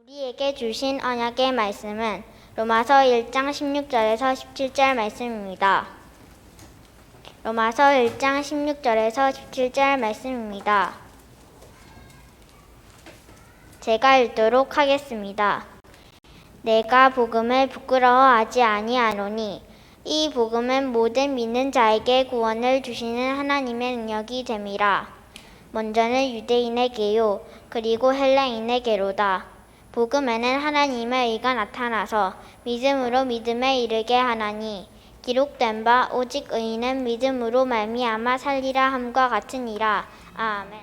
우리에게 주신 언약의 말씀은 로마서 1장 16절에서 17절 말씀입니다. 로마서 1장 16절에서 17절 말씀입니다. 제가 읽도록 하겠습니다. 내가 복음을 부끄러워하지 아니하노니 이 복음은 모든 믿는 자에게 구원을 주시는 하나님의 능력이 됨이라. 먼저는 유대인에게요 그리고 헬라인에게로다. 복음에는 하나님의 의가 나타나서 믿음으로 믿음에 이르게 하나니 기록된 바 오직 의인은 믿음으로 말미암아 살리라 함과 같으니라. 아멘.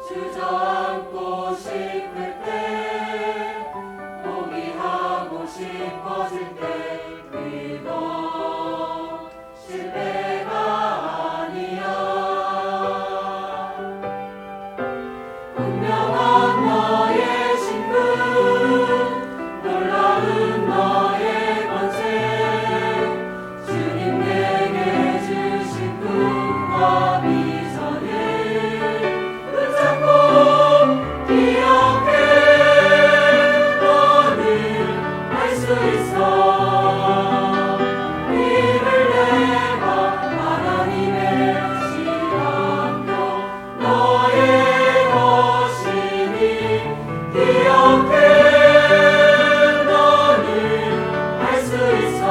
주저앉고 싶을 때 포기하고 싶어질 때 그거 실패가 아니야. 분명한 너의 신분 놀라운 너의 권세 주님 내게 주신 꿈과 비전을 기억해. 너는 할 수 있어. 힘을 내봐. 하나님의 시간표 너의 것이니 기억해. 너는 할 수 있어.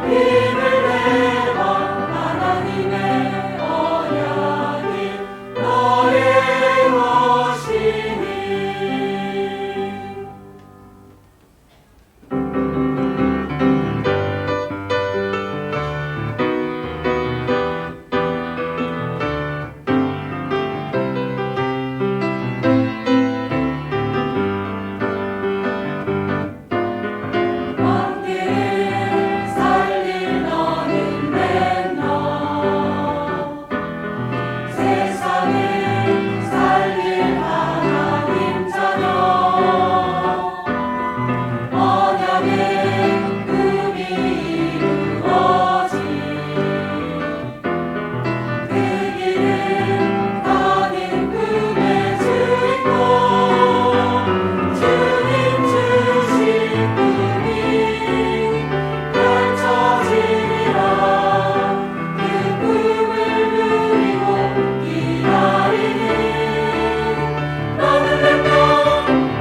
힘을 내봐. 하나님의 언약이 너의 것이니. 왕들을 살릴 너는 맨너 세상을 살릴 하나님 자녀 언약의 꿈이 이루어진 그 길을 가는 꿈의 주인공 주님 주신 꿈이 펼쳐지리라. 그 꿈을 누리고 기다리는 너는 몇명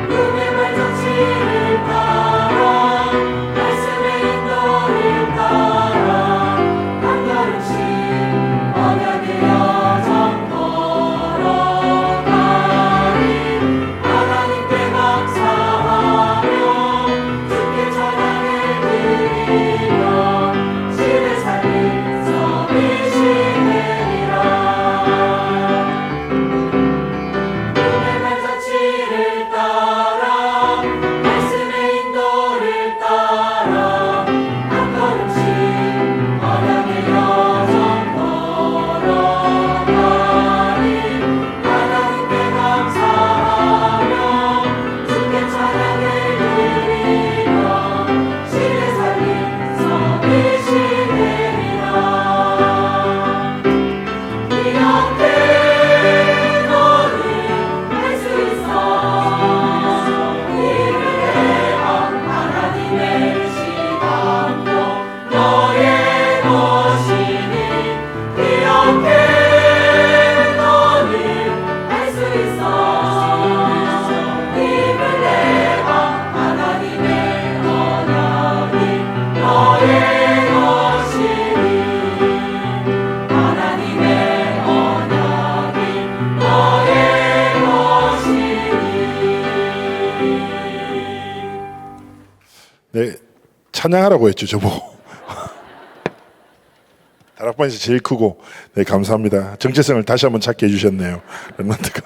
꿈의 발자취를 따라 말씀의 인도를 따라 한 걸음씩 언약의 여정 걸어가리. 하나님께 감사하며 주께 찬양을 드리며 신의 삶을 섬기시느니라. 꿈의 발자취를 따라 말씀의 인도를 따라 한 걸음씩 언약의 여정 걸어가리. 하나님께 감사하며 주께 찬양을 드리며 신의 삶을 섬기시느니라. 기억해. 너는 할 수 있어. 힘을 내봐. 하나님의 시간표 너의 것이니 기억해. 너는 할 수 있어. 힘을 내봐. 하나님의 언약이 너의 것이니 하나님의 언약이 너의 것이니. 네, 찬양하라고 했죠, 저보고. 다락방에서 제일 크고, 네, 감사합니다. 정체성을 다시 한번 찾게 해주셨네요. 랩런트가.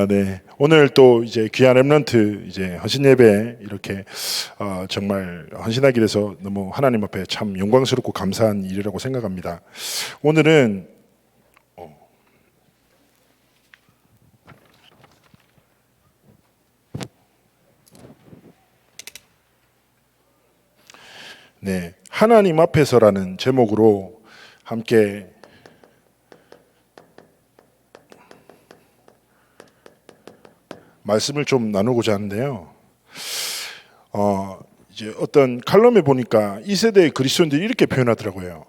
네. 오늘 또 이제 귀한 렘넌트 이제 헌신 예배 이렇게 정말 헌신하게 돼서 너무 하나님 앞에 참 영광스럽고 감사한 일이라고 생각합니다. 오늘은 네, 하나님 앞에서라는 제목으로 함께 말씀을 좀 나누고자 하는데요. 이제 어떤 칼럼에 보니까 이 세대의 그리스도인들이 이렇게 표현하더라고요.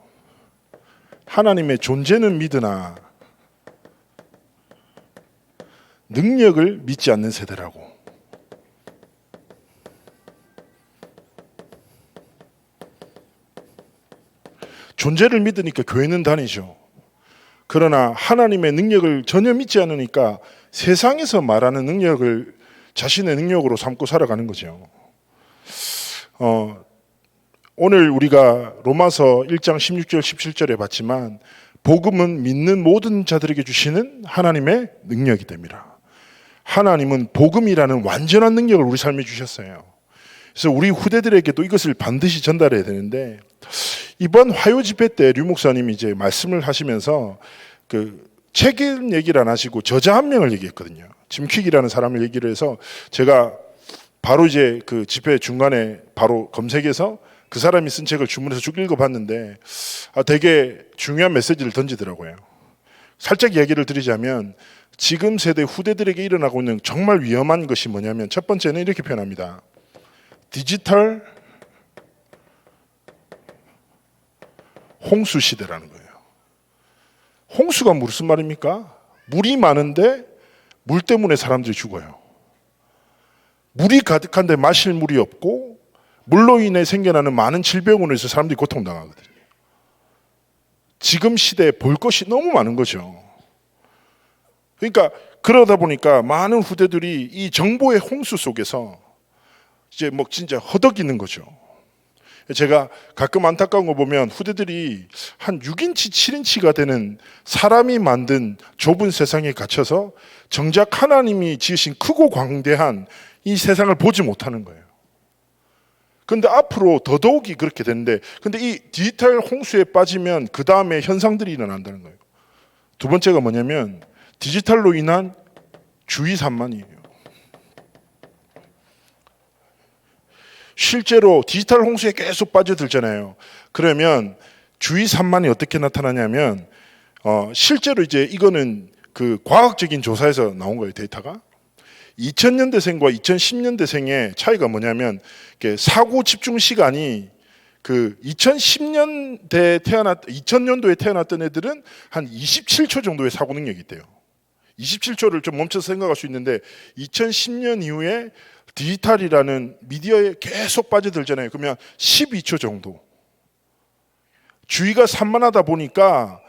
하나님의 존재는 믿으나 능력을 믿지 않는 세대라고. 존재를 믿으니까 교회는 다니죠. 그러나 하나님의 능력을 전혀 믿지 않으니까 세상에서 말하는 능력을 자신의 능력으로 삼고 살아가는 거죠. 오늘 우리가 로마서 1장 16절 17절에 봤지만 복음은 믿는 모든 자들에게 주시는 하나님의 능력이 됩니다. 하나님은 복음이라는 완전한 능력을 우리 삶에 주셨어요. 그래서 우리 후대들에게도 이것을 반드시 전달해야 되는데, 이번 화요 집회 때 류 목사님이 이제 말씀을 하시면서 그 책임 얘기를 안 하시고 저자 한 명을 얘기했거든요. 짐 퀵이라는 사람을 얘기를 해서 제가 바로 이제 그 집회 중간에 바로 검색해서 그 사람이 쓴 책을 주문해서 쭉 읽어봤는데 되게 중요한 메시지를 던지더라고요. 살짝 이야기를 드리자면 지금 세대 후대들에게 일어나고 있는 정말 위험한 것이 뭐냐면, 첫 번째는 이렇게 표현합니다. 디지털 홍수 시대라는 거예요. 홍수가 무슨 말입니까? 물이 많은데 물 때문에 사람들이 죽어요. 물이 가득한데 마실 물이 없고 물로 인해 생겨나는 많은 질병으로 해서 사람들이 고통당하거든요. 지금 시대에 볼 것이 너무 많은 거죠. 그러니까 그러다 보니까 많은 후대들이 이 정보의 홍수 속에서 이제 뭐 진짜 허덕이는 거죠. 제가 가끔 안타까운 거 보면 후대들이 한 6인치, 7인치가 되는 사람이 만든 좁은 세상에 갇혀서 정작 하나님이 지으신 크고 광대한 이 세상을 보지 못하는 거예요. 근데 앞으로 더더욱이 그렇게 되는데, 근데 이 디지털 홍수에 빠지면 그 다음에 현상들이 일어난다는 거예요. 두 번째가 뭐냐면 디지털로 인한 주의 산만이에요. 실제로 디지털 홍수에 계속 빠져들잖아요. 그러면 주의 산만이 어떻게 나타나냐면 실제로 이제 이거는 그 과학적인 조사에서 나온 거예요. 데이터가 2000년대생과 2010년대생의 차이가 뭐냐면 사고 집중 시간이 그 2000년도에 태어났던 애들은 한 27초 정도의 사고 능력이 있대요. 27초를 좀 멈춰서 생각할 수 있는데 2010년 이후에 디지털이라는 미디어에 계속 빠져들잖아요. 그러면 12초 정도. 주의가 산만하다 보니까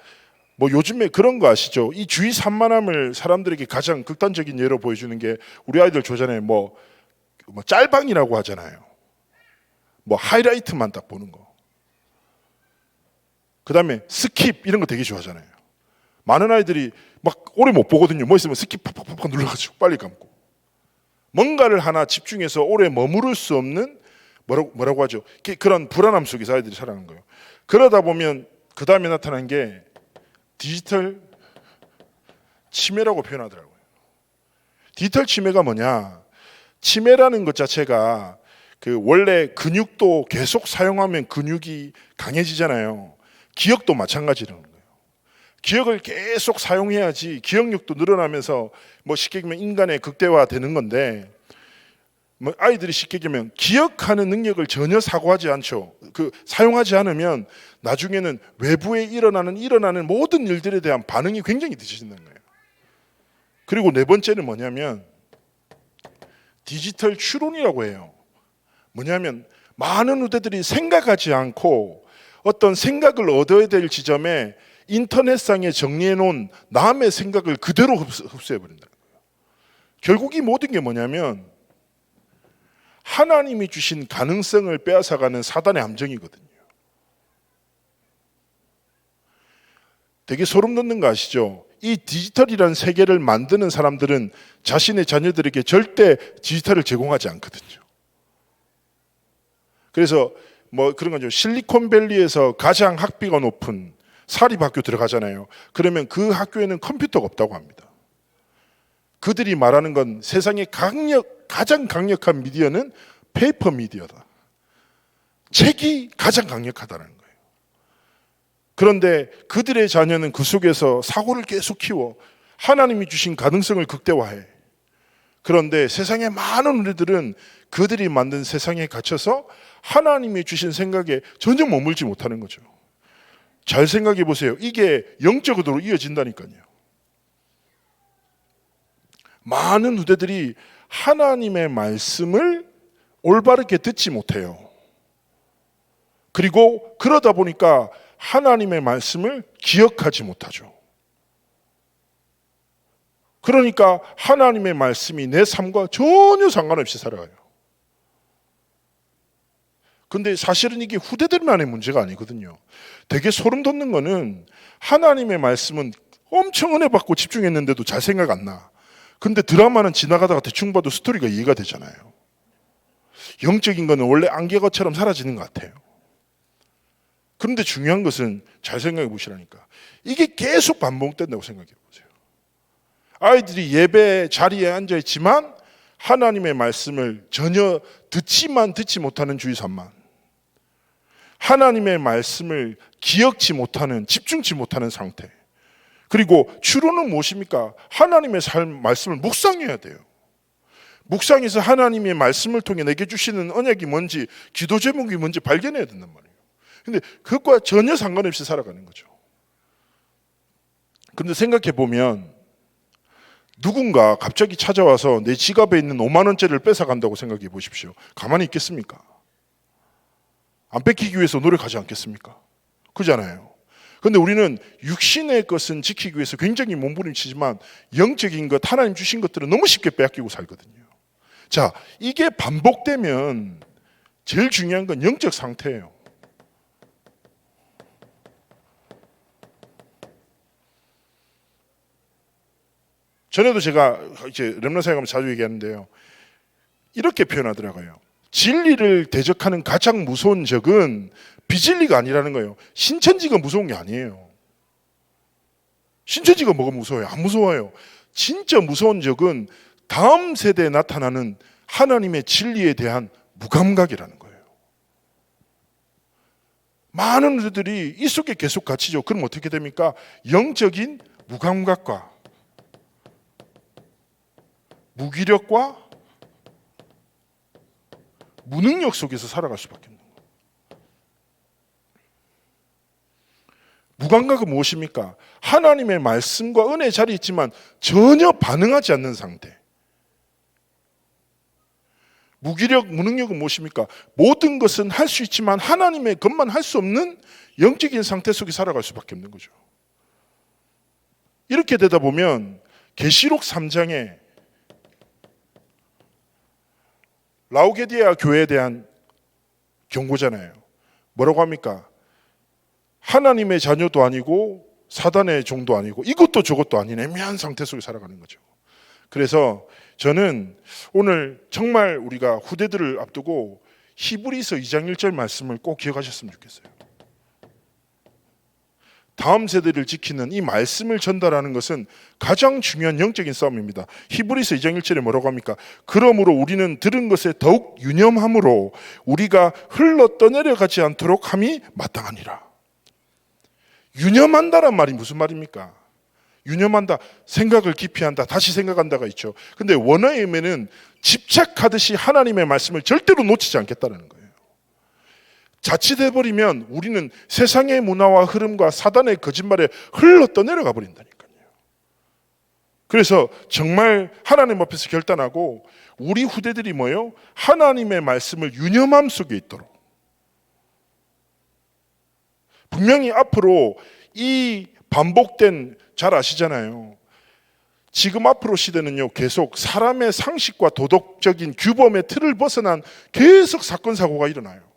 뭐 요즘에 그런 거 아시죠? 이 주의 산만함을 사람들에게 가장 극단적인 예로 보여주는 게 우리 아이들 좋아하잖아요. 뭐 짤방이라고 하잖아요. 뭐 하이라이트만 딱 보는 거. 그 다음에 스킵 이런 거 되게 좋아하잖아요. 많은 아이들이 막 오래 못 보거든요. 뭐 있으면 스킵 팍팍팍 눌러가지고 빨리 감고. 뭔가를 하나 집중해서 오래 머무를 수 없는 뭐라고 하죠? 그런 불안함 속에서 아이들이 살아가는 거예요. 그러다 보면 그 다음에 나타난 게 디지털 치매라고 표현하더라고요. 디지털 치매가 뭐냐? 치매라는 것 자체가 그 원래 근육도 계속 사용하면 근육이 강해지잖아요. 기억도 마찬가지라는 거예요. 기억을 계속 사용해야지 기억력도 늘어나면서 뭐 쉽게 얘기하면 인간의 극대화되는 건데, 뭐 아이들이 쉽게 얘기하면 기억하는 능력을 전혀 사고하지 않죠. 그 사용하지 않으면 나중에는 외부에 일어나는 모든 일들에 대한 반응이 굉장히 늦어진다는 거예요. 그리고 네 번째는 뭐냐면 디지털 추론이라고 해요. 뭐냐면 많은 후대들이 생각하지 않고 어떤 생각을 얻어야 될 지점에 인터넷상에 정리해 놓은 남의 생각을 그대로 흡수해 버린다는 거예요. 결국 이 모든 게 뭐냐면 하나님이 주신 가능성을 빼앗아가는 사단의 함정이거든요. 되게 소름 돋는 거 아시죠? 이 디지털이라는 세계를 만드는 사람들은 자신의 자녀들에게 절대 디지털을 제공하지 않거든요. 그래서 뭐 그런 거죠. 실리콘밸리에서 가장 학비가 높은 사립학교 들어가잖아요. 그러면 그 학교에는 컴퓨터가 없다고 합니다. 그들이 말하는 건 세상의 가장 강력한 미디어는 페이퍼 미디어다. 책이 가장 강력하다는 거예요. 그런데 그들의 자녀는 그 속에서 사고를 계속 키워 하나님이 주신 가능성을 극대화해. 그런데 세상의 많은 우리들은 그들이 만든 세상에 갇혀서 하나님이 주신 생각에 전혀 머물지 못하는 거죠. 잘 생각해 보세요. 이게 영적으로 이어진다니까요. 많은 후대들이 하나님의 말씀을 올바르게 듣지 못해요. 그리고 그러다 보니까 하나님의 말씀을 기억하지 못하죠. 그러니까 하나님의 말씀이 내 삶과 전혀 상관없이 살아가요. 근데 사실은 이게 후대들만의 문제가 아니거든요. 되게 소름 돋는 거는 하나님의 말씀은 엄청 은혜 받고 집중했는데도 잘 생각 안 나. 근데 드라마는 지나가다가 대충 봐도 스토리가 이해가 되잖아요. 영적인 거는 원래 안개것처럼 사라지는 것 같아요. 그런데 중요한 것은 잘 생각해 보시라니까. 이게 계속 반복된다고 생각해 보세요. 아이들이 예배 자리에 앉아 있지만 하나님의 말씀을 전혀 듣지 못하는 주의 삶만. 하나님의 말씀을 기억지 못하는, 집중치 못하는 상태. 그리고 주로는 무엇입니까? 하나님의 말씀을 묵상해야 돼요. 묵상해서 하나님의 말씀을 통해 내게 주시는 언약이 뭔지, 기도 제목이 뭔지 발견해야 된단 말이에요. 근데 그것과 전혀 상관없이 살아가는 거죠. 근데 생각해 보면 누군가 갑자기 찾아와서 내 지갑에 있는 5만 원짜리를 뺏어간다고 생각해 보십시오. 가만히 있겠습니까? 안 뺏기기 위해서 노력하지 않겠습니까? 그잖아요. 그런데 우리는 육신의 것은 지키기 위해서 굉장히 몸부림치지만 영적인 것, 하나님 주신 것들은 너무 쉽게 빼앗기고 살거든요. 자, 이게 반복되면 제일 중요한 건 영적 상태예요. 전에도 제가 이제 렘넌트 사역하면 자주 얘기하는데요. 이렇게 표현하더라고요. 진리를 대적하는 가장 무서운 적은 비진리가 아니라는 거예요. 신천지가 무서운 게 아니에요. 신천지가 뭐가 무서워요? 안 무서워요. 진짜 무서운 적은 다음 세대에 나타나는 하나님의 진리에 대한 무감각이라는 거예요. 많은 우리들이 이 속에 계속 갇히죠. 그럼 어떻게 됩니까? 영적인 무감각과 무기력과 무능력 속에서 살아갈 수밖에 없는 거예요. 무감각은 무엇입니까? 하나님의 말씀과 은혜의 자리에 있지만 전혀 반응하지 않는 상태. 무기력, 무능력은 무엇입니까? 모든 것은 할 수 있지만 하나님의 것만 할 수 없는 영적인 상태 속에 살아갈 수밖에 없는 거죠. 이렇게 되다 보면 계시록 3장에 라우디게아 교회에 대한 경고잖아요. 뭐라고 합니까? 하나님의 자녀도 아니고 사단의 종도 아니고 이것도 저것도 아닌 애매한 상태 속에 살아가는 거죠. 그래서 저는 오늘 정말 우리가 후대들을 앞두고 히브리서 2장 1절 말씀을 꼭 기억하셨으면 좋겠어요. 다음 세대를 지키는 이 말씀을 전달하는 것은 가장 중요한 영적인 싸움입니다. 히브리서 2장 1절에 뭐라고 합니까? 그러므로 우리는 들은 것에 더욱 유념함으로 우리가 흘러 떠내려가지 않도록 함이 마땅하니라. 유념한다란 말이 무슨 말입니까? 유념한다, 생각을 깊이 한다, 다시 생각한다가 있죠. 근데 원어의 의미는 집착하듯이 하나님의 말씀을 절대로 놓치지 않겠다는 거예요. 자칫해버리면 우리는 세상의 문화와 흐름과 사단의 거짓말에 흘러 떠내려가 버린다니까요. 그래서 정말 하나님 앞에서 결단하고 우리 후대들이 뭐예요? 하나님의 말씀을 유념함 속에 있도록. 분명히 앞으로 이 반복된, 잘 아시잖아요. 지금 앞으로 시대는요, 계속 사람의 상식과 도덕적인 규범의 틀을 벗어난 계속 사건 사고가 일어나요.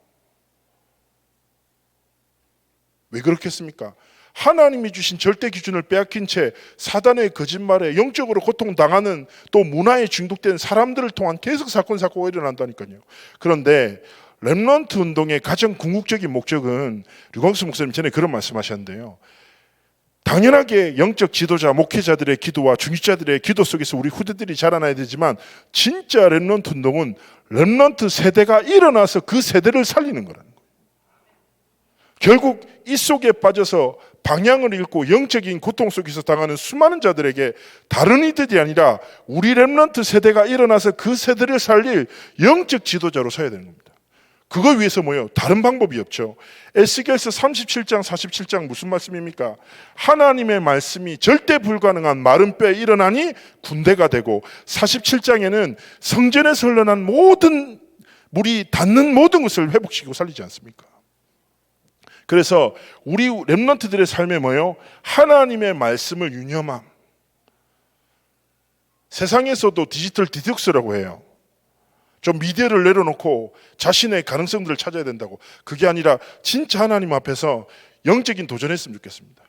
왜 그렇겠습니까? 하나님이 주신 절대 기준을 빼앗긴 채 사단의 거짓말에 영적으로 고통당하는, 또 문화에 중독된 사람들을 통한 계속 사건이 일어난다니까요. 그런데 렘넌트 운동의 가장 궁극적인 목적은, 류광수 목사님 전에 그런 말씀하셨는데요, 당연하게 영적 지도자, 목회자들의 기도와 중직자들의 기도 속에서 우리 후대들이 자라나야 되지만, 진짜 렘넌트 운동은 렘넌트 세대가 일어나서 그 세대를 살리는 거라는 거예요. 결국 이 속에 빠져서 방향을 잃고 영적인 고통 속에서 당하는 수많은 자들에게 다른 이들이 아니라 우리 렘넌트 세대가 일어나서 그 세대를 살릴 영적 지도자로 서야 되는 겁니다. 그걸 위해서 뭐예요? 다른 방법이 없죠. 에스겔서 37장 47장 무슨 말씀입니까? 하나님의 말씀이 절대 불가능한 마른 뼈에 일어나니 군대가 되고, 47장에는 성전에서 흘러난 모든 물이 닿는 모든 것을 회복시키고 살리지 않습니까? 그래서 우리 렘넌트들의 삶에 뭐예요? 하나님의 말씀을 유념함. 세상에서도 디지털 디톡스라고 해요. 좀 미디어를 내려놓고 자신의 가능성들을 찾아야 된다고. 그게 아니라 진짜 하나님 앞에서 영적인 도전했으면 좋겠습니다.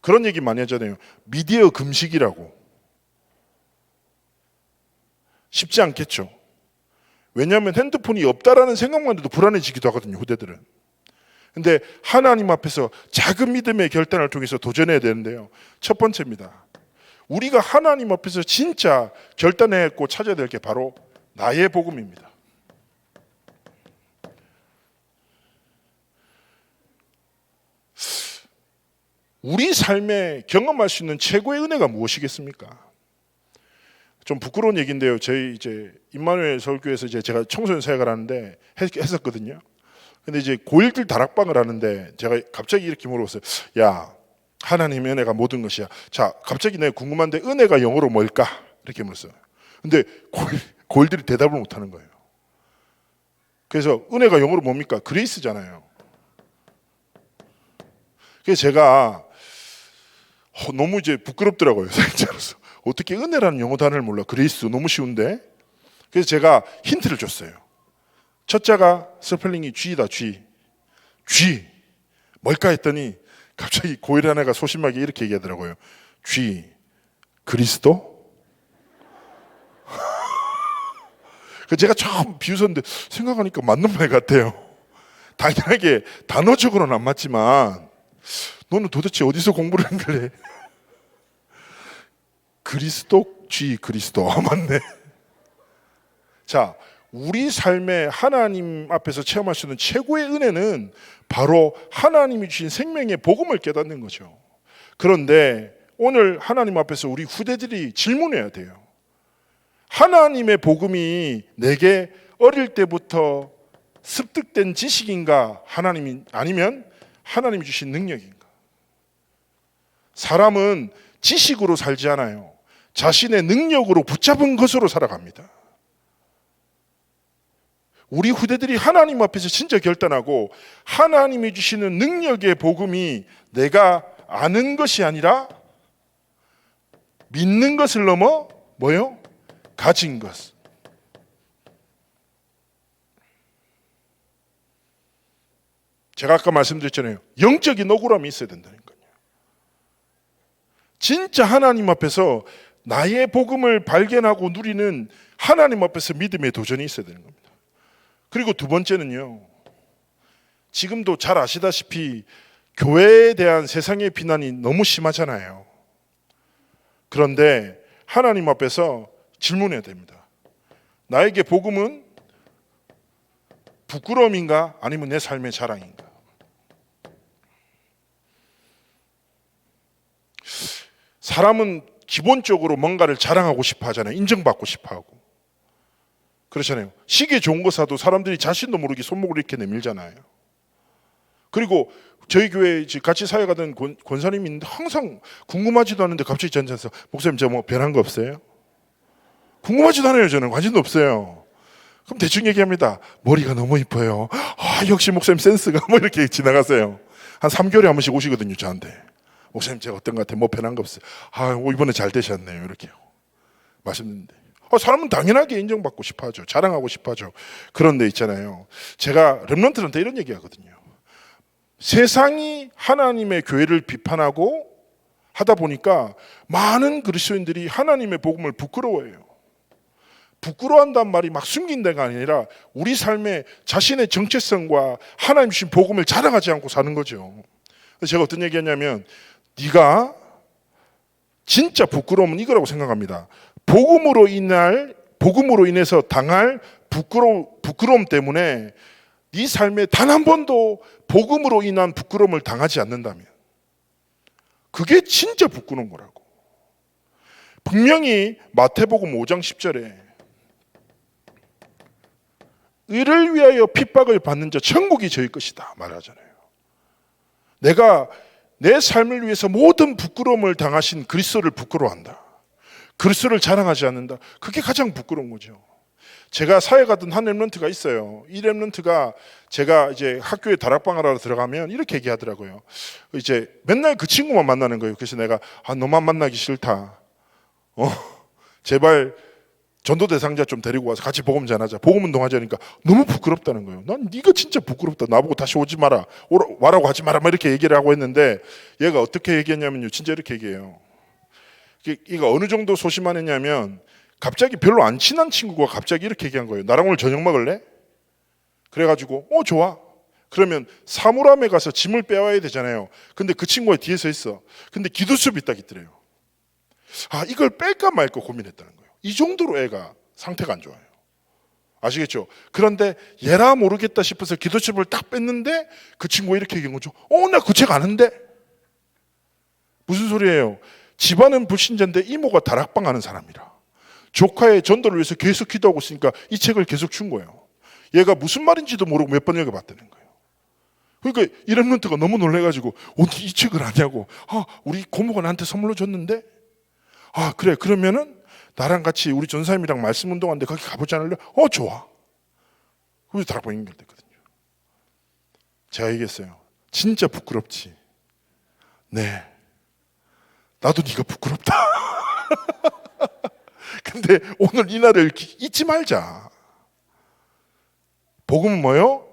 그런 얘기 많이 하잖아요. 미디어 금식이라고. 쉽지 않겠죠. 왜냐하면 핸드폰이 없다라는 생각만 해도 불안해지기도 하거든요, 후대들은. 근데 하나님 앞에서 작은 믿음의 결단을 통해서 도전해야 되는데요, 첫 번째입니다. 우리가 하나님 앞에서 진짜 결단해야 했고 찾아야 될 게 바로 나의 복음입니다. 우리 삶에 경험할 수 있는 최고의 은혜가 무엇이겠습니까? 좀 부끄러운 얘기인데요, 저희 이제 임마누엘 서울교회에서 제가 청소년 사역을 하는데 했었거든요. 근데 이제 고1들 다락방을 하는데 제가 갑자기 이렇게 물어봤어요. 야, 하나님의 은혜가 모든 것이야. 자, 갑자기 내가 궁금한데 은혜가 영어로 뭘까? 이렇게 물었어요. 근데 고1들이 대답을 못하는 거예요. 그래서 은혜가 영어로 뭡니까? 그레이스잖아요. 그래서 제가 너무 이제 부끄럽더라고요, 사역자로서. 어떻게 은혜라는 영어 단어를 몰라? 그레이스 너무 쉬운데. 그래서 제가 힌트를 줬어요. 첫 자가 스펠링이 G다, G. G 뭘까 했더니 갑자기 고1 하나가 소심하게 이렇게 얘기하더라고요. G 그리스도? 제가 처음 비웃었는데 생각하니까 맞는 말 같아요. 당연하게 단어적으로는 안 맞지만 너는 도대체 어디서 공부를 한 거래? 그리스도, G 그리스도. 맞네. 자, 우리 삶에 하나님 앞에서 체험할 수 있는 최고의 은혜는 바로 하나님이 주신 생명의 복음을 깨닫는 거죠. 그런데 오늘 하나님 앞에서 우리 후대들이 질문해야 돼요. 하나님의 복음이 내게 어릴 때부터 습득된 지식인가? 하나님이 아니면 하나님이 주신 능력인가? 사람은 지식으로 살지 않아요. 자신의 능력으로 붙잡은 것으로 살아갑니다. 우리 후대들이 하나님 앞에서 진짜 결단하고 하나님이 주시는 능력의 복음이 내가 아는 것이 아니라 믿는 것을 넘어 뭐요? 가진 것. 제가 아까 말씀드렸잖아요. 영적인 억울함이 있어야 된다니까요. 진짜 하나님 앞에서 나의 복음을 발견하고 누리는 하나님 앞에서 믿음의 도전이 있어야 되는 겁니다. 그리고 두 번째는요, 지금도 잘 아시다시피 교회에 대한 세상의 비난이 너무 심하잖아요. 그런데 하나님 앞에서 질문해야 됩니다. 나에게 복음은 부끄러움인가? 아니면 내 삶의 자랑인가? 사람은 기본적으로 뭔가를 자랑하고 싶어 하잖아요. 인정받고 싶어 하고. 그렇잖아요. 시계 좋은 거 사도 사람들이 자신도 모르게 손목을 이렇게 내밀잖아요. 그리고 저희 교회에 같이 사역하던 권사님이 있는데 항상 궁금하지도 않은데 갑자기 저한테 와서 목사님 저 뭐 변한 거 없어요? 궁금하지도 않아요. 저는 관심도 없어요. 그럼 대충 얘기합니다. 머리가 너무 이뻐요. 아, 역시 목사님 센스가 뭐 이렇게 지나가세요. 한 3개월에 한 번씩 오시거든요, 저한테. 목사님 제가 어떤 것 같아요? 뭐 변한 거 없어요? 아, 이번에 잘 되셨네요. 이렇게 말씀드리는데 사람은 당연하게 인정받고 싶어 하죠. 자랑하고 싶어 하죠. 그런데 있잖아요, 제가 렘넌트한테 이런 얘기 하거든요. 세상이 하나님의 교회를 비판하고 하다 보니까 많은 그리스도인들이 하나님의 복음을 부끄러워해요. 부끄러워한다는 말이 막 숨긴다가 아니라 우리 삶에 자신의 정체성과 하나님 주신 복음을 자랑하지 않고 사는 거죠. 그래서 제가 어떤 얘기했냐면, 네가 진짜 부끄러움은 이거라고 생각합니다. 복음으로 인해서 당할 부끄러움 때문에 네 삶에 단 한 번도 복음으로 인한 부끄러움을 당하지 않는다면 그게 진짜 부끄러운 거라고. 분명히 마태복음 5장 10절에 의를 위하여 핍박을 받는 자 천국이 저희 것이다 말하잖아요. 내가 내 삶을 위해서 모든 부끄러움을 당하신 그리스도를 부끄러워한다. 그리스도를 자랑하지 않는다. 그게 가장 부끄러운 거죠. 제가 사회 가던 한 렘넌트가 있어요. 이 렘넌트가 제가 이제 학교에 다락방을 하러 들어가면 이렇게 얘기하더라고요. 이제 맨날 그 친구만 만나는 거예요. 그래서 내가 너만 만나기 싫다. 제발 전도 대상자 좀 데리고 와서 같이 복음 전하자. 복음 운동하자니까 너무 부끄럽다는 거예요. 난 네가 진짜 부끄럽다. 나보고 다시 오지 마라. 와라고 하지 마라. 막 이렇게 얘기를 하고 했는데 얘가 어떻게 얘기했냐면요. 진짜 이렇게 얘기해요. 이거 어느 정도 소심하느냐면 갑자기 별로 안 친한 친구가 갑자기 이렇게 얘기한 거예요. 나랑 오늘 저녁 먹을래? 그래가지고 좋아. 그러면 사물함에 가서 짐을 빼와야 되잖아요. 근데 그 친구가 뒤에 서 있어. 근데 기도수업이 딱 있더래요. 이걸 뺄까 말까 고민했다는 거예요. 이 정도로 애가 상태가 안 좋아요. 아시겠죠? 그런데 얘라 모르겠다 싶어서 기도수업을 딱 뺐는데 그 친구가 이렇게 얘기한 거죠. 나 그 책 아는데? 무슨 소리예요? 집안은 불신자인데 이모가 다락방 하는 사람이라. 조카의 전도를 위해서 계속 기도하고 있으니까 이 책을 계속 준 거예요. 얘가 무슨 말인지도 모르고 몇 번 읽어봤다는 거예요. 그러니까 이 렘넌트가 너무 놀래가지고 어떻게 이 책을 아냐고. 우리 고모가 나한테 선물로 줬는데. 그래, 그러면은 나랑 같이 우리 전사님이랑 말씀 운동하는데 거기 가보지 않을래? 좋아. 그래서 다락방 연결됐거든요. 제가 얘기했어요. 진짜 부끄럽지? 네. 나도 네가 부끄럽다. 근데 오늘 이 날을 잊지 말자. 복음은 뭐요?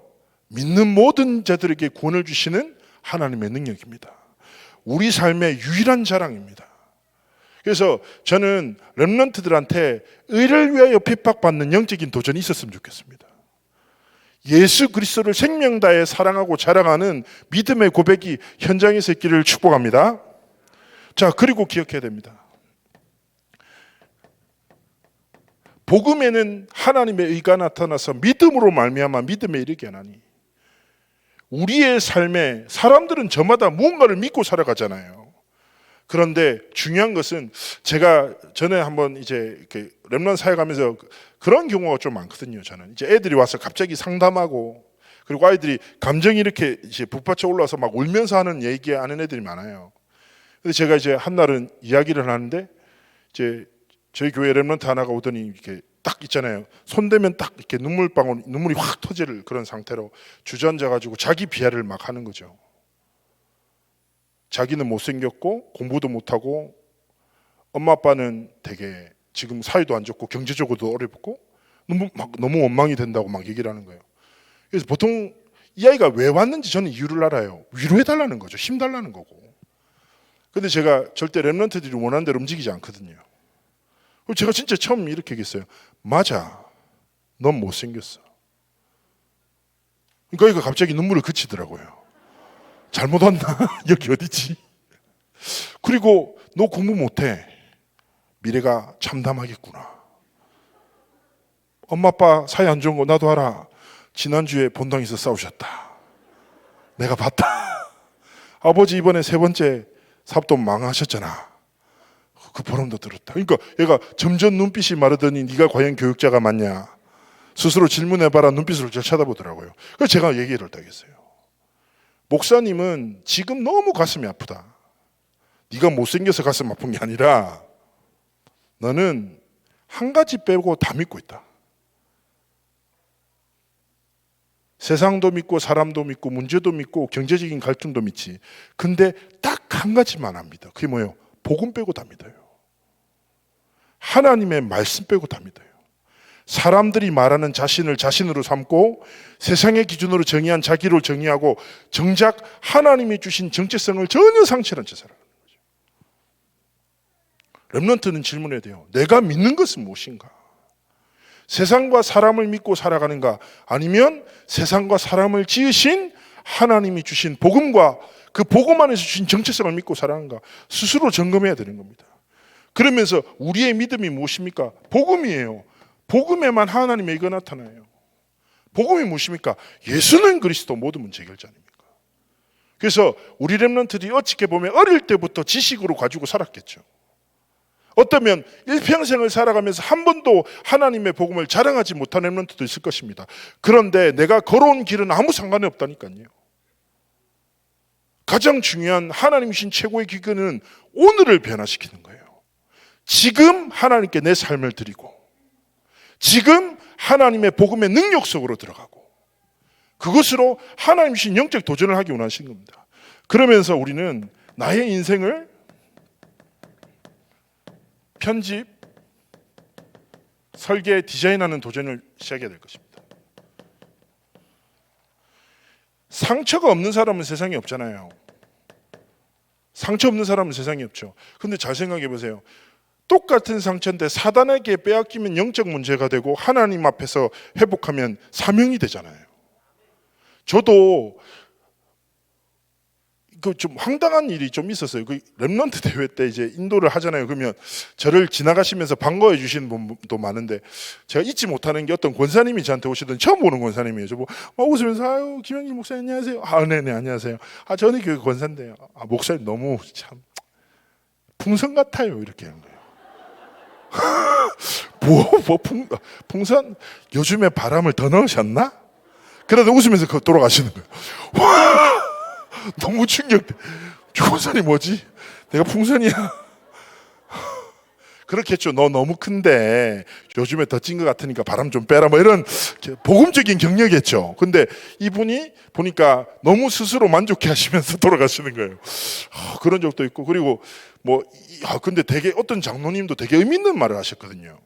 믿는 모든 자들에게 구원을 주시는 하나님의 능력입니다. 우리 삶의 유일한 자랑입니다. 그래서 저는 렘넌트들한테 의를 위하여 핍박받는 영적인 도전이 있었으면 좋겠습니다. 예수 그리스도를 생명 다해 사랑하고 자랑하는 믿음의 고백이 현장에서 있기를 축복합니다. 자, 그리고 기억해야 됩니다. 복음에는 하나님의 의가 나타나서 믿음으로 말미암아 믿음에 이르게 하나니, 우리의 삶에 사람들은 저마다 무언가를 믿고 살아가잖아요. 그런데 중요한 것은 제가 전에 한번 이제 렘넌트 사회 가면서 그런 경우가 좀 많거든요. 저는 이제 애들이 와서 갑자기 상담하고, 그리고 아이들이 감정이 이렇게 이제 북받쳐 올라와서 막 울면서 하는 얘기하는 애들이 많아요. 근데 제가 이제 한 날은 이야기를 하는데 이제 저희 교회 렘넌트 하나가 오더니 이렇게 딱 있잖아요. 손대면 딱 이렇게 눈물이 확 터질 그런 상태로 주저앉아 가지고 자기 비하를 막 하는 거죠. 자기는 못생겼고 공부도 못하고 엄마 아빠는 되게 지금 사이도 안 좋고 경제적으로도 어렵고 너무 원망이 된다고 막 얘기를 하는 거예요. 그래서 보통 이 아이가 왜 왔는지 저는 이유를 알아요. 위로해달라는 거죠. 힘달라는 거고. 근데 제가 절대 렘넌트들이 원하는 대로 움직이지 않거든요. 제가 진짜 처음 이렇게 얘기했어요. 맞아, 넌 못생겼어. 그러니까 얘가 갑자기 눈물을 그치더라고요. 잘못 왔나? 여기 어디지? 그리고 너 공부 못해. 미래가 참담하겠구나. 엄마 아빠 사이 안 좋은 거 나도 알아. 지난주에 본당에서 싸우셨다. 내가 봤다. 아버지 이번에 3번째 삽돈 망하셨잖아. 그 보람도 들었다. 그러니까 얘가 점점 눈빛이 마르더니 네가 과연 교육자가 맞냐? 스스로 질문해봐라. 눈빛으로 저 쳐다보더라고요. 그래서 제가 얘기를 하겠어요. 목사님은 지금 너무 가슴이 아프다. 네가 못생겨서 가슴 아픈 게 아니라 너는 한 가지 빼고 다 믿고 있다. 세상도 믿고 사람도 믿고 문제도 믿고 경제적인 갈등도 믿지. 근데 딱 한 가지만 안 믿어. 그게 뭐예요? 복음 빼고 다 믿어요. 하나님의 말씀 빼고 다 믿어요. 사람들이 말하는 자신을 자신으로 삼고 세상의 기준으로 정의한 자기를 정의하고 정작 하나님이 주신 정체성을 전혀 상실한 채 살아가는 거죠. 렘넌트는 질문해야 돼요. 내가 믿는 것은 무엇인가? 세상과 사람을 믿고 살아가는가? 아니면 세상과 사람을 지으신 하나님이 주신 복음과 그 복음 안에서 주신 정체성을 믿고 살아가는가? 스스로 점검해야 되는 겁니다. 그러면서 우리의 믿음이 무엇입니까? 복음이에요. 복음에만 하나님의 이가 나타나요. 복음이 무엇입니까? 예수는 그리스도 모든 문제 해결자 아닙니까? 그래서 우리 렘넌트들이 어떻게 보면 어릴 때부터 지식으로 가지고 살았겠죠. 어쩌면 일평생을 살아가면서 한 번도 하나님의 복음을 자랑하지 못한 렘넌트도 있을 것입니다. 그런데 내가 걸어온 길은 아무 상관이 없다니까요. 가장 중요한 하나님이신 최고의 기근은 오늘을 변화시키는 거예요. 지금 하나님께 내 삶을 드리고 지금 하나님의 복음의 능력 속으로 들어가고 그것으로 하나님이신 영적 도전을 하기 원하시는 겁니다. 그러면서 우리는 나의 인생을 편집, 설계, 디자인하는 도전을 시작해야 될 것입니다. 상처가 없는 사람은 세상에 없잖아요. 상처 없는 사람은 세상에 없죠. 근데 잘 생각해 보세요. 똑같은 상처인데 사단에게 빼앗기면 영적 문제가 되고 하나님 앞에서 회복하면 사명이 되잖아요. 저도 그 좀 황당한 일이 좀 있었어요. 그 렘넌트 대회 때 이제 인도를 하잖아요. 그러면 저를 지나가시면서 반가워해 주시는 분도 많은데 제가 잊지 못하는 게 어떤 권사님이 저한테 오시던 처음 보는 권사님이에요. 저 웃으면서 아유 김영길 목사님 안녕하세요. 아 네네 안녕하세요. 아 저는 그 권사인데요. 아 목사님 너무 참 풍선 같아요. 이렇게 하는 거예요. 풍선 요즘에 바람을 더 넣으셨나? 그러다 웃으면서 돌아가시는 거예요. 와, 너무 충격돼. 권사님 뭐지? 내가 풍선이야. 그렇겠죠. 너 너무 큰데 요즘에 더 찐 것 같으니까 바람 좀 빼라. 뭐 이런 복음적인 격려겠죠. 근데 이분이 보니까 너무 스스로 만족해 하시면서 돌아가시는 거예요. 그런 적도 있고 그리고 근데 되게 어떤 장로님도 되게 의미 있는 말을 하셨거든요.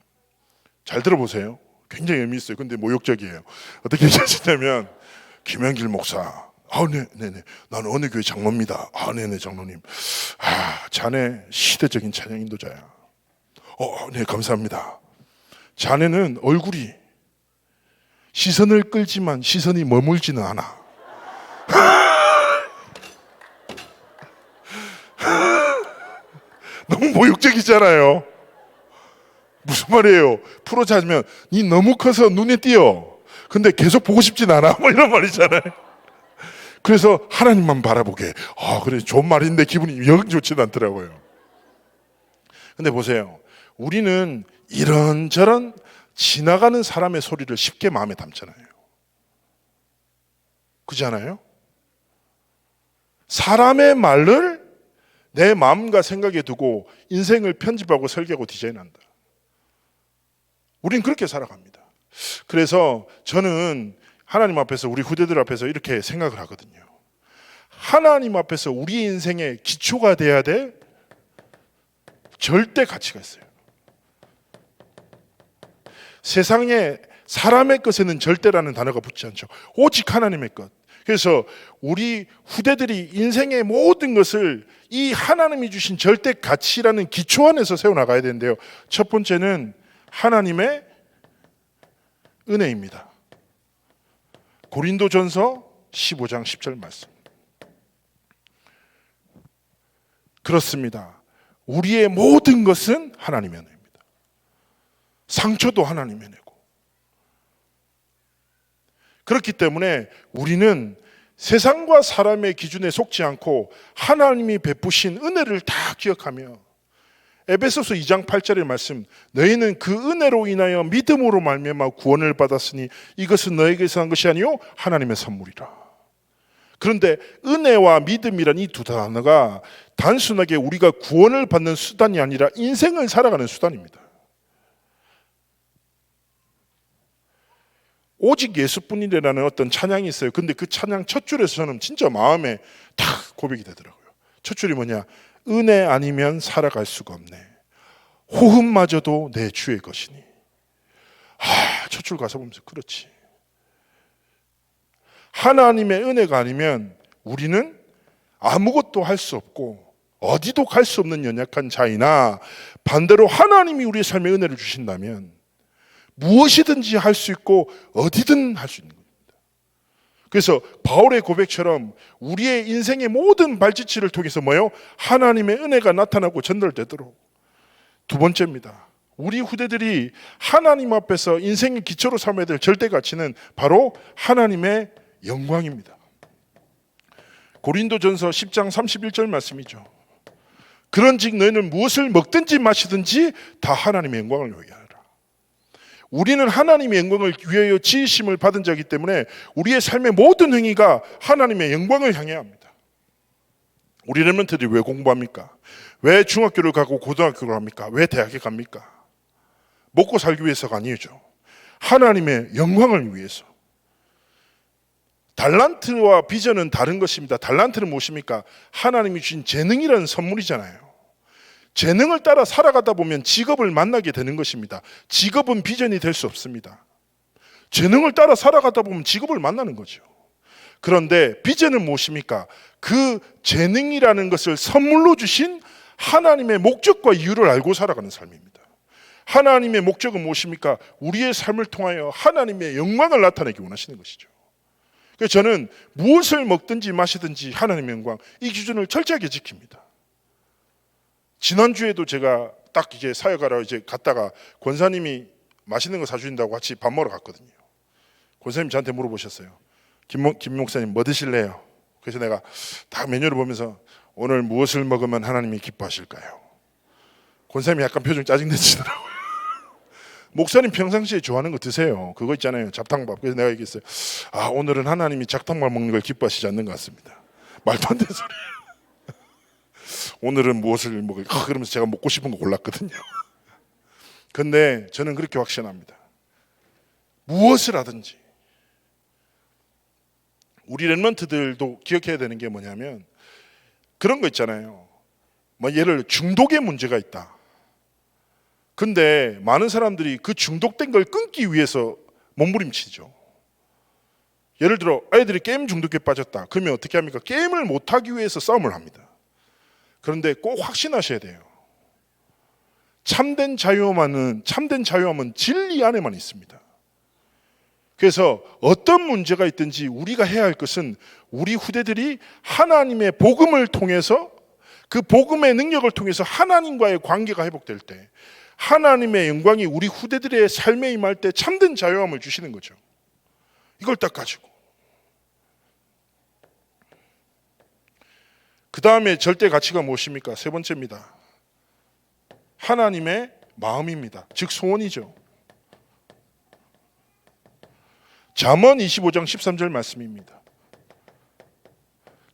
잘 들어보세요. 굉장히 의미 있어요. 근데 모욕적이에요. 어떻게 하시냐면 김영길 목사. 네네. 나는 어느 교회 장로입니다. 네네 장로님. 자네 시대적인 찬양 인도자야. 네 감사합니다. 자네는 얼굴이 시선을 끌지만 시선이 머물지는 않아. 너무 모욕적이잖아요. 무슨 말이에요? 프로 찾으면 니 너무 커서 눈에 띄어. 근데 계속 보고 싶진 않아. 뭐 이런 말이잖아요. 그래서 하나님만 바라보게. 그래 좋은 말인데 기분이 영 좋지는 않더라고요. 근데 보세요. 우리는 이런저런 지나가는 사람의 소리를 쉽게 마음에 담잖아요. 그렇지 않아요? 사람의 말을 내 마음과 생각에 두고 인생을 편집하고 설계하고 디자인한다. 우린 그렇게 살아갑니다. 그래서 저는 하나님 앞에서 우리 후대들 앞에서 이렇게 생각을 하거든요. 하나님 앞에서 우리 인생의 기초가 돼야 될 절대 가치가 있어요. 세상에 사람의 것에는 절대라는 단어가 붙지 않죠. 오직 하나님의 것. 그래서 우리 후대들이 인생의 모든 것을 이 하나님이 주신 절대 가치라는 기초 안에서 세워나가야 되는데요. 첫 번째는 하나님의 은혜입니다. 고린도전서 15장 10절 말씀. 그렇습니다. 우리의 모든 것은 하나님의 은혜입니다. 상처도 하나님의 은혜고. 그렇기 때문에 우리는 세상과 사람의 기준에 속지 않고 하나님이 베푸신 은혜를 다 기억하며 에베소서 2장 8절의 말씀, 너희는 그 은혜로 인하여 믿음으로 말미암아 구원을 받았으니 이것은 너에게서 한 것이 아니요 하나님의 선물이라. 그런데 은혜와 믿음이란 이 두 단어가 단순하게 우리가 구원을 받는 수단이 아니라 인생을 살아가는 수단입니다. 오직 예수뿐이라는 어떤 찬양이 있어요. 근데 그 찬양 첫 줄에서 저는 진짜 마음에 탁 고백이 되더라고요. 첫 줄이 뭐냐? 은혜 아니면 살아갈 수가 없네. 호흡마저도 내 주의 것이니. 첫 줄 가사 보면서 그렇지. 하나님의 은혜가 아니면 우리는 아무것도 할 수 없고 어디도 갈 수 없는 연약한 자이나, 반대로 하나님이 우리의 삶에 은혜를 주신다면 무엇이든지 할 수 있고 어디든 할 수 있는 겁니다. 그래서 바울의 고백처럼 우리의 인생의 모든 발자취를 통해서 뭐요? 하나님의 은혜가 나타나고 전달되도록. 두 번째입니다. 우리 후대들이 하나님 앞에서 인생의 기초로 삼아야 될 절대 가치는 바로 하나님의 영광입니다. 고린도전서 10장 31절 말씀이죠. 그런즉 너희는 무엇을 먹든지 마시든지 다 하나님의 영광을 위하여라. 우리는 하나님의 영광을 위하여 지으심을 받은 자이기 때문에 우리의 삶의 모든 행위가 하나님의 영광을 향해야 합니다. 우리 렘넌트들이 왜 공부합니까? 왜 중학교를 가고 고등학교를 합니까? 왜 대학에 갑니까? 먹고 살기 위해서가 아니죠. 하나님의 영광을 위해서. 달란트와 비전은 다른 것입니다. 달란트는 무엇입니까? 하나님이 주신 재능이라는 선물이잖아요. 재능을 따라 살아가다 보면 직업을 만나게 되는 것입니다. 직업은 비전이 될 수 없습니다. 재능을 따라 살아가다 보면 직업을 만나는 거죠. 그런데 비전은 무엇입니까? 그 재능이라는 것을 선물로 주신 하나님의 목적과 이유를 알고 살아가는 삶입니다. 하나님의 목적은 무엇입니까? 우리의 삶을 통하여 하나님의 영광을 나타내기 원하시는 것이죠. 그래서 저는 무엇을 먹든지 마시든지 하나님의 영광, 이 기준을 철저하게 지킵니다. 지난주에도 제가 딱 이제 사역하러 이제 갔다가 권사님이 맛있는 거 사주신다고 같이 밥 먹으러 갔거든요. 권사님 저한테 물어보셨어요. 김 목사님 뭐 드실래요? 그래서 내가 다 메뉴를 보면서 오늘 무엇을 먹으면 하나님이 기뻐하실까요? 권사님이 약간 표정 짜증내시더라고요. 목사님 평상시에 좋아하는 거 드세요. 그거 있잖아요, 잡탕밥. 그래서 내가 얘기했어요. 아, 오늘은 하나님이 잡탕밥 먹는 걸 기뻐하시지 않는 것 같습니다. 말도 안 되는 소리. 오늘은 무엇을 먹을까? 그러면서 제가 먹고 싶은 거 골랐거든요. 근데 저는 그렇게 확신합니다. 무엇을 하든지 우리 렘넌트들도 기억해야 되는 게 뭐냐면 그런 거 있잖아요. 뭐 예를 중독의 문제가 있다. 근데 많은 사람들이 그 중독된 걸 끊기 위해서 몸부림치죠. 예를 들어 아이들이 게임 중독에 빠졌다. 그러면 어떻게 합니까? 게임을 못하기 위해서 싸움을 합니다. 그런데 꼭 확신하셔야 돼요. 참된 자유함은 진리 안에만 있습니다. 그래서 어떤 문제가 있든지 우리가 해야 할 것은 우리 후대들이 하나님의 복음을 통해서, 그 복음의 능력을 통해서 하나님과의 관계가 회복될 때 하나님의 영광이 우리 후대들의 삶에 임할 때 참된 자유함을 주시는 거죠. 이걸 딱 가지고. 그 다음에 절대 가치가 무엇입니까? 세 번째입니다. 하나님의 마음입니다. 즉 소원이죠. 잠언 25장 13절 말씀입니다.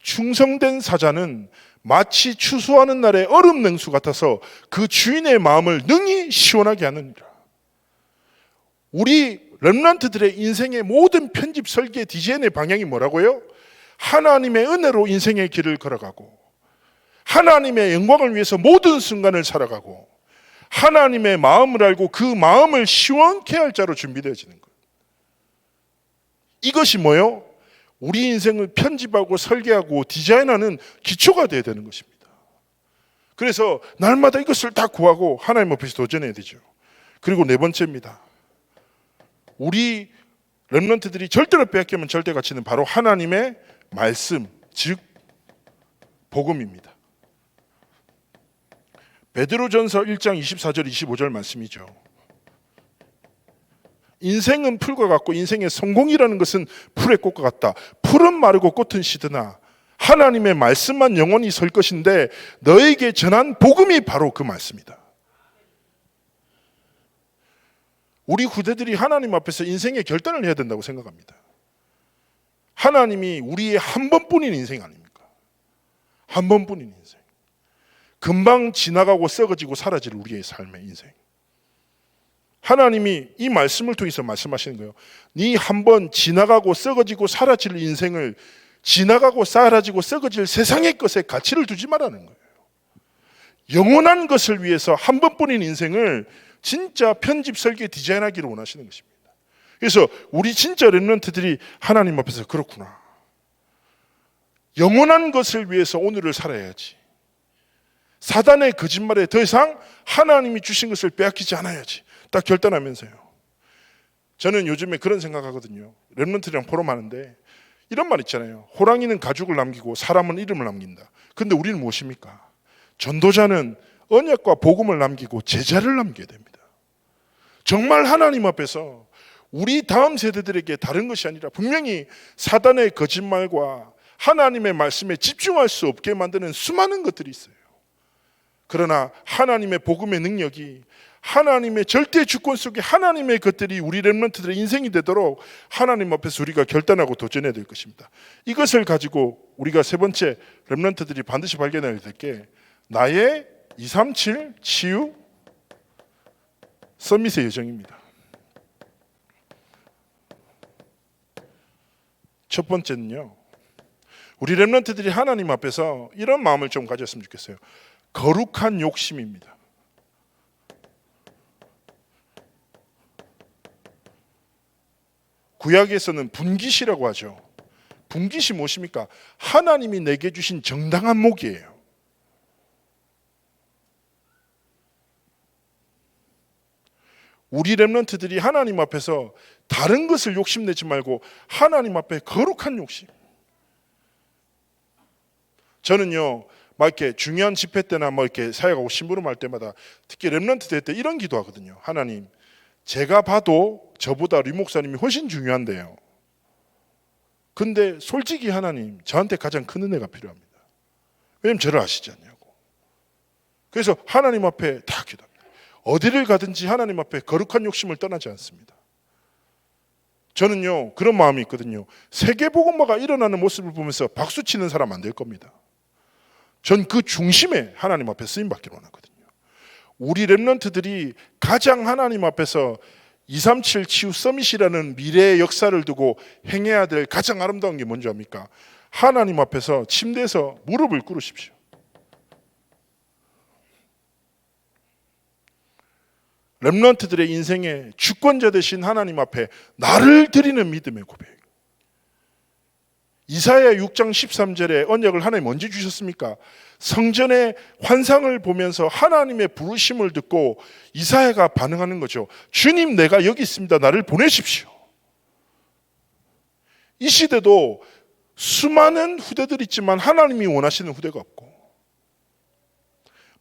충성된 사자는 마치 추수하는 날의 얼음 냉수 같아서 그 주인의 마음을 능히 시원하게 하느니라. 우리 렘넌트들의 인생의 모든 편집, 설계, 디자인의 방향이 뭐라고요? 하나님의 은혜로 인생의 길을 걸어가고 하나님의 영광을 위해서 모든 순간을 살아가고 하나님의 마음을 알고 그 마음을 시원케 할 자로 준비되어지는 것. 이것이 뭐요? 우리 인생을 편집하고 설계하고 디자인하는 기초가 되어야 되는 것입니다. 그래서 날마다 이것을 다 구하고 하나님 앞에서 도전해야 되죠. 그리고 네 번째입니다. 우리 렘넌트들이 절대로 빼앗기면 절대 가치는 바로 하나님의 말씀, 즉 복음입니다. 베드로전서 1장 24절 25절 말씀이죠. 인생은 풀과 같고 인생의 성공이라는 것은 풀의 꽃과 같다. 풀은 마르고 꽃은 시드나 하나님의 말씀만 영원히 설 것인데 너에게 전한 복음이 바로 그 말씀이다. 우리 후대들이 하나님 앞에서 인생의 결단을 해야 된다고 생각합니다. 하나님이 우리의 한 번뿐인 인생 아닙니까? 한 번뿐인 인생. 금방 지나가고 썩어지고 사라질 우리의 삶의 인생. 하나님이 이 말씀을 통해서 말씀하시는 거예요. 네 한 번 지나가고 썩어지고 사라질 인생을 지나가고 사라지고 썩어질 세상의 것에 가치를 두지 말라는 거예요. 영원한 것을 위해서 한 번뿐인 인생을 진짜 편집, 설계, 디자인하기를 원하시는 것입니다. 그래서 우리 진짜 렘넌트들이 하나님 앞에서 그렇구나. 영원한 것을 위해서 오늘을 살아야지. 사단의 거짓말에 더 이상 하나님이 주신 것을 빼앗기지 않아야지. 딱 결단하면서요. 저는 요즘에 그런 생각하거든요. 렘넌트랑 포럼하는데 이런 말 있잖아요. 호랑이는 가죽을 남기고 사람은 이름을 남긴다. 근데 우리는 무엇입니까? 전도자는 언약과 복음을 남기고 제자를 남겨야 됩니다. 정말 하나님 앞에서 우리 다음 세대들에게 다른 것이 아니라 분명히 사단의 거짓말과 하나님의 말씀에 집중할 수 없게 만드는 수많은 것들이 있어요. 그러나 하나님의 복음의 능력이 하나님의 절대 주권 속에 하나님의 것들이 우리 렘넌트들의 인생이 되도록 하나님 앞에서 우리가 결단하고 도전해야 될 것입니다. 이것을 가지고 우리가 세 번째 렘넌트들이 반드시 발견해야 될 게 나의 237 치유 서밋의 여정입니다. 첫 번째는요, 우리 렘넌트들이 하나님 앞에서 이런 마음을 좀 가졌으면 좋겠어요. 거룩한 욕심입니다. 구약에서는 분깃이라고 하죠. 분깃이 무엇입니까? 하나님이 내게 주신 정당한 목이에요. 우리 렘넌트들이 하나님 앞에서 다른 것을 욕심내지 말고 하나님 앞에 거룩한 욕심. 저는요, 막 이렇게 중요한 집회 때나 뭐 이렇게 사역하고 심부름할 때마다 특히 렘넌트 될 때 이런 기도하거든요. 하나님, 제가 봐도 저보다 리 목사님이 훨씬 중요한데요. 근데 솔직히 하나님, 저한테 가장 큰 은혜가 필요합니다. 왜냐면 저를 아시지 않냐고. 그래서 하나님 앞에 다 기도합니다. 어디를 가든지 하나님 앞에 거룩한 욕심을 떠나지 않습니다. 저는요, 그런 마음이 있거든요. 세계복음화가 일어나는 모습을 보면서 박수치는 사람 안 될 겁니다. 전 그 중심에 하나님 앞에 쓰임받기를 원하거든요. 우리 렘넌트들이 가장 하나님 앞에서 237 치유 서밋이라는 미래의 역사를 두고 행해야 될 가장 아름다운 게 뭔지 압니까? 하나님 앞에서 침대에서 무릎을 꿇으십시오. 렘넌트들의 인생의 주권자 되신 하나님 앞에 나를 드리는 믿음의 고백. 이사야 6장 13절에 언약을 하나님 언제 주셨습니까? 성전의 환상을 보면서 하나님의 부르심을 듣고 이사야가 반응하는 거죠. 주님, 내가 여기 있습니다. 나를 보내십시오. 이 시대도 수많은 후대들이 있지만 하나님이 원하시는 후대가 없고,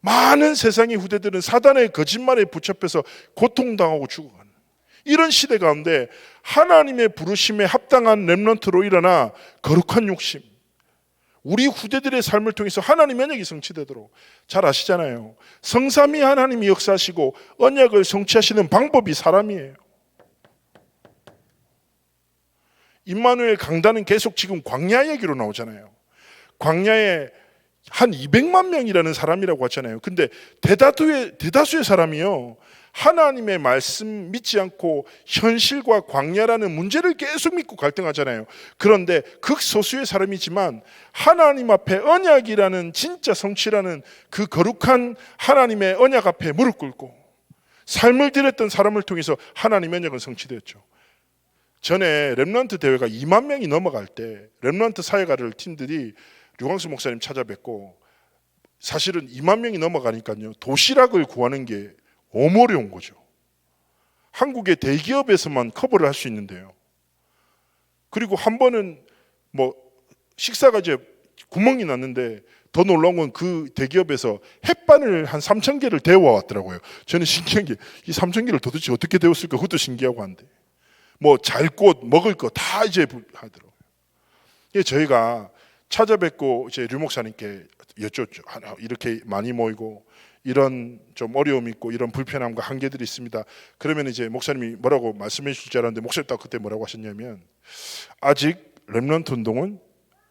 많은 세상의 후대들은 사단의 거짓말에 붙잡혀서 고통당하고 죽어가는 이런 시대 가운데 하나님의 부르심에 합당한 렘넌트로 일어나 거룩한 욕심, 우리 후대들의 삶을 통해서 하나님의 언약이 성취되도록, 잘 아시잖아요. 성삼위 하나님이 역사하시고 언약을 성취하시는 방법이 사람이에요. 임마누엘 강단은 계속 지금 광야 얘기로 나오잖아요. 광야에 한 200만 명이라는 사람이라고 하잖아요. 근데 대다수의 사람이요, 하나님의 말씀 믿지 않고 현실과 광야라는 문제를 계속 믿고 갈등하잖아요. 그런데 극소수의 사람이지만 하나님 앞에 언약이라는 진짜 성취라는 그 거룩한 하나님의 언약 앞에 무릎 꿇고 삶을 드렸던 사람을 통해서 하나님의 언약은 성취되었죠. 전에 렘넌트 대회가 2만 명이 넘어갈 때 렘넌트 사회가를 팀들이 류광수 목사님 찾아뵙고, 사실은 2만 명이 넘어가니까요, 도시락을 구하는 게 어려운 거죠. 한국의 대기업에서만 커버를 할 수 있는데요. 그리고 한 번은 뭐 식사가 이제 구멍이 났는데 더 놀라운 건 그 대기업에서 햇반을 한 3,000개를 데워왔더라고요. 저는 신기한 게 이 3,000개를 도대체 어떻게 데웠을까 그것도 신기하고 한데, 뭐 잘 곳 먹을 거 다 이제 하더라고요. 저희가 찾아뵙고 이제 류 목사님께 여쭙죠. 이렇게 많이 모이고 이런 좀 어려움이 있고 이런 불편함과 한계들이 있습니다. 그러면 이제 목사님이 뭐라고 말씀해 주실 줄 알았는데, 목사님 딱 그때 뭐라고 하셨냐면, 아직 렘넌트 운동은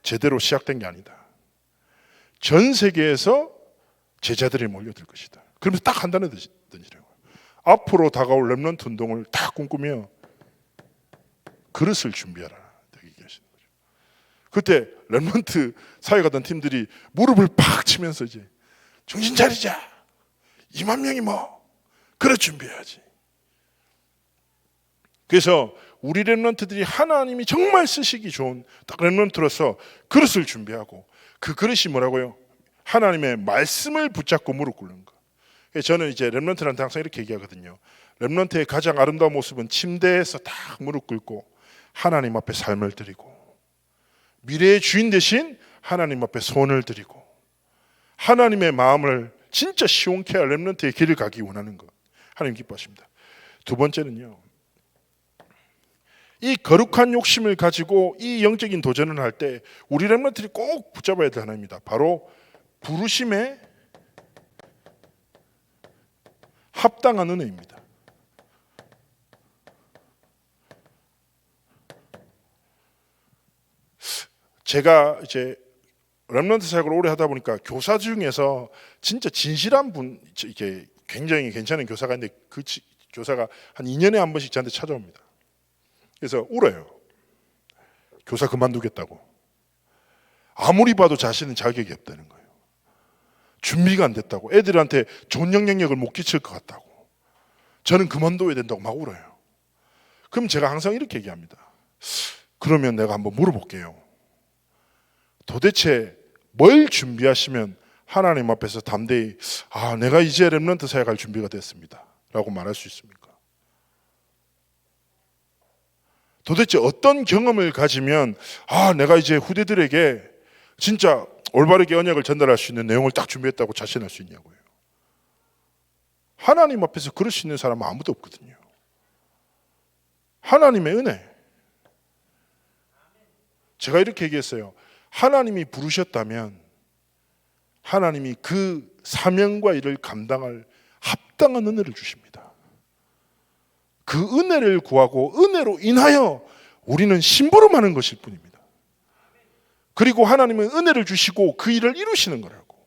제대로 시작된 게 아니다. 전 세계에서 제자들이 몰려들 것이다. 그러면서 딱 한 단어 던지려고요. 앞으로 다가올 렘넌트 운동을 다 꿈꾸며 그릇을 준비하라. 얘기하시는 거죠. 그때 렘넌트 사회 가던 팀들이 무릎을 팍 치면서 이제 정신 차리자. 2만 명이 뭐 그릇 준비해야지. 그래서 우리 렘넌트들이 하나님이 정말 쓰시기 좋은 딱 렘넌트로서 그릇을 준비하고, 그 그릇이 뭐라고요? 하나님의 말씀을 붙잡고 무릎 꿇는 거. 저는 이제 렘넌트한테 항상 이렇게 얘기하거든요. 렘넌트의 가장 아름다운 모습은 침대에서 딱 무릎 꿇고 하나님 앞에 삶을 드리고, 미래의 주인 대신 하나님 앞에 손을 드리고, 하나님의 마음을 진짜 시원케 할 렘넌트의 길을 가기 원하는 것, 하나님 기뻐하십니다. 두 번째는요, 이 거룩한 욕심을 가지고 이 영적인 도전을 할 때 우리 렘넌트들이 꼭 붙잡아야 될 하나입니다. 바로 부르심에 합당한 은혜입니다. 제가 이제 렘넌트 사역을 오래 하다 보니까 교사 중에서 진짜 진실한 분, 이게 굉장히 괜찮은 교사가 있는데 그 교사가 한 2년에 한 번씩 저한테 찾아옵니다. 그래서 울어요. 교사 그만두겠다고. 아무리 봐도 자신은 자격이 없다는 거예요. 준비가 안 됐다고. 애들한테 좋은 영향력을 못 끼칠 것 같다고. 저는 그만둬야 된다고 막 울어요. 그럼 제가 항상 이렇게 얘기합니다. 그러면 내가 한번 물어볼게요. 도대체 뭘 준비하시면 하나님 앞에서 담대히 내가 이제 렘넌트 사역할 준비가 됐습니다 라고 말할 수 있습니까? 도대체 어떤 경험을 가지면 내가 이제 후대들에게 진짜 올바르게 언약을 전달할 수 있는 내용을 딱 준비했다고 자신할 수 있냐고요. 하나님 앞에서 그럴 수 있는 사람은 아무도 없거든요. 하나님의 은혜. 제가 이렇게 얘기했어요. 하나님이 부르셨다면 하나님이 그 사명과 일을 감당할 합당한 은혜를 주십니다. 그 은혜를 구하고 은혜로 인하여 우리는 심부름하는 것일 뿐입니다. 그리고 하나님은 은혜를 주시고 그 일을 이루시는 거라고.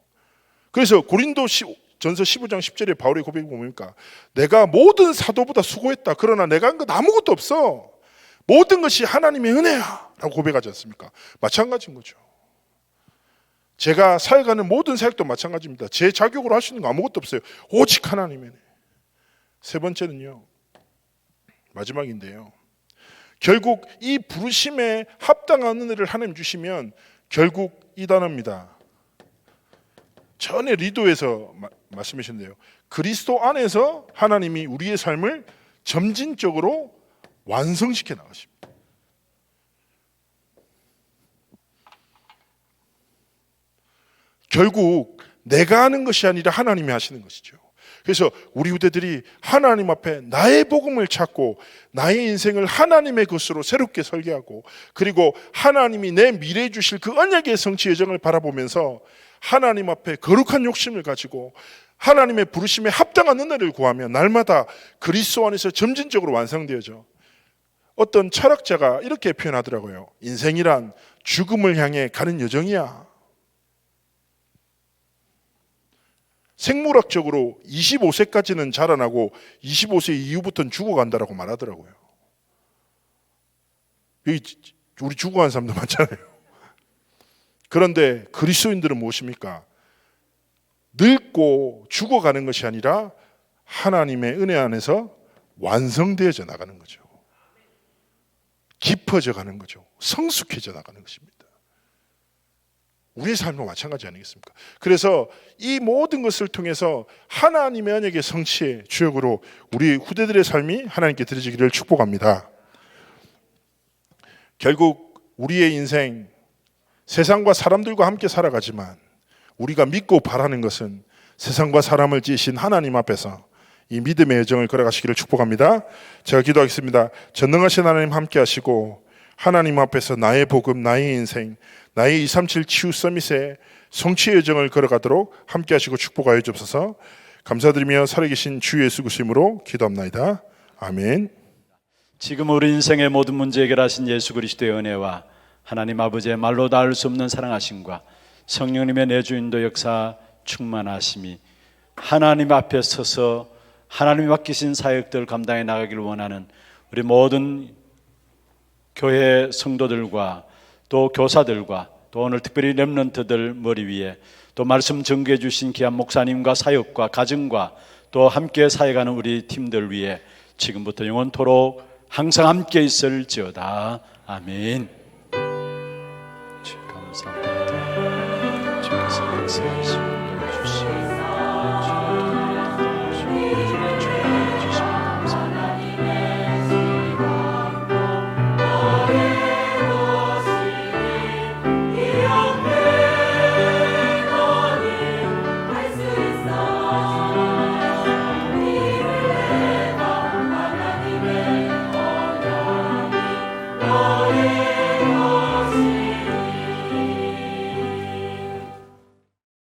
그래서 고린도전서 15장 10절에 바울의 고백이 뭡니까? 내가 모든 사도보다 수고했다. 그러나 내가 한 것 아무것도 없어. 모든 것이 하나님의 은혜야 라고 고백하지 않습니까? 마찬가지인 거죠. 제가 사역하는 모든 사역도 마찬가지입니다. 제 자격으로 할 수 있는 거 아무것도 없어요. 오직 하나님의 은혜. 세 번째는요, 마지막인데요, 결국 이 부르심에 합당한 은혜를 하나님 주시면 결국 이 단어입니다. 전에 리도에서 말씀하셨는데요, 그리스도 안에서 하나님이 우리의 삶을 점진적으로 완성시켜 나가십니다. 결국 내가 하는 것이 아니라 하나님이 하시는 것이죠. 그래서 우리 후대들이 하나님 앞에 나의 복음을 찾고 나의 인생을 하나님의 것으로 새롭게 설계하고, 그리고 하나님이 내 미래에 주실 그 언약의 성취 여정을 바라보면서 하나님 앞에 거룩한 욕심을 가지고 하나님의 부르심에 합당한 은혜를 구하며 날마다 그리스도 안에서 점진적으로 완성되어져. 어떤 철학자가 이렇게 표현하더라고요. 인생이란 죽음을 향해 가는 여정이야. 생물학적으로 25세까지는 자라나고 25세 이후부터는 죽어간다라고 말하더라고요. 우리 죽어간 사람도 많잖아요. 그런데 그리스도인들은 무엇입니까? 늙고 죽어가는 것이 아니라 하나님의 은혜 안에서 완성되어져 나가는 거죠. 깊어져 가는 거죠. 성숙해져 나가는 것입니다. 우리의 삶과 마찬가지 아니겠습니까? 그래서 이 모든 것을 통해서 하나님의 언약의 성취의 주역으로 우리 후대들의 삶이 하나님께 드려지기를 축복합니다. 결국 우리의 인생, 세상과 사람들과 함께 살아가지만 우리가 믿고 바라는 것은 세상과 사람을 지으신 하나님 앞에서 이 믿음의 여정을 걸어가시기를 축복합니다. 제가 기도하겠습니다. 전능하신 하나님 함께 하시고 하나님 앞에서 나의 복음, 나의 인생, 나의 237 치유 서밋의 성취의 여정을 걸어가도록 함께 하시고 축복하여 주옵소서. 감사드리며 살아계신 주 예수 그리스도로 기도합나이다. 아멘. 지금 우리 인생의 모든 문제 해결하신 예수 그리스도의 은혜와 하나님 아버지의 말로 닿을 수 없는 사랑하심과 성령님의 내주인도 역사 충만하심이 하나님 앞에 서서 하나님이 맡기신 사역들 감당해 나가기를 원하는 우리 모든 교회 성도들과 또 교사들과 또 오늘 특별히 렘넌트들 머리 위에 또 말씀 전개해 주신 귀한 목사님과 사역과 가정과 또 함께 사역하는 우리 팀들 위에 지금부터 영원토록 항상 함께 있을지어다. 아멘. 주 감사합니다. 주께서 역사하시고 주시옵소서.